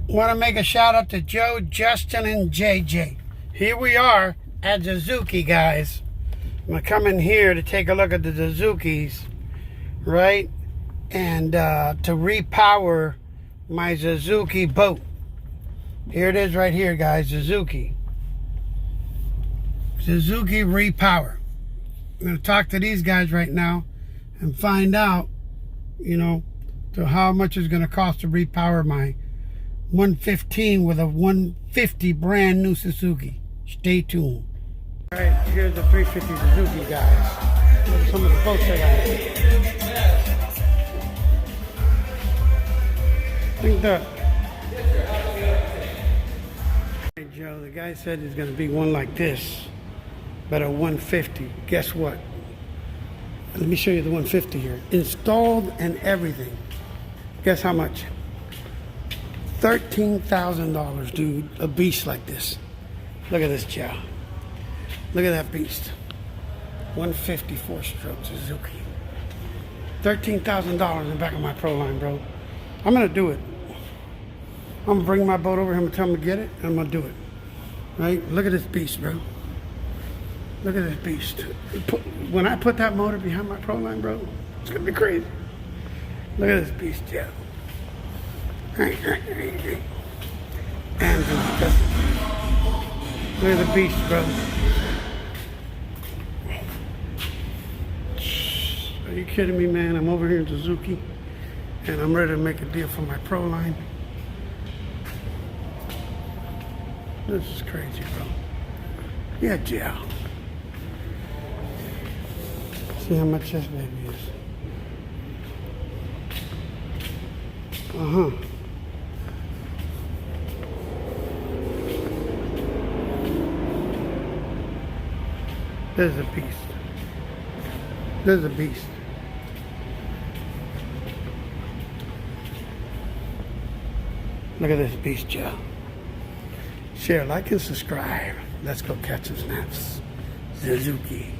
Want to make a shout out to Joe, Justin, and JJ. Here we are at Suzuki, guys. I'm going to come in here to take a look at the Suzukis, right? And to repower my Suzuki boat. Here it is right here, guys. Suzuki Repower. I'm going to talk to these guys right now and find out, to how much it's going to cost to repower my 115 with a 150 brand new Suzuki. Stay tuned. All right, here's the 350 Suzuki, guys. Look at some of the boats I got. Hey Joe, the guy said there's going to be one like this, but a 150. Guess what? Let me show you the 150 here. Installed and everything. Guess how much? $13,000, dude. A beast like this. Look at this, Joe. Look at that beast. 150 4-stroke Suzuki. $13,000 in the back of my Proline, bro. I'm gonna do it. I'm gonna bring my boat over here and tell him to get it, and I'm gonna do it. Right? Look at this beast, bro. Look at this beast. When I put that motor behind my Proline, bro, it's gonna be crazy. Look at this beast, Joe. And look at the beast, bro. Are you kidding me, man? I'm over here in Suzuki, and I'm ready to make a deal for my Proline. This is crazy, bro. Yeah, Joe. See how much this baby is. There's a beast. There's a beast. Look at this beast, Joe. Share, like, and subscribe. Let's go catch some snaps. Suzuki.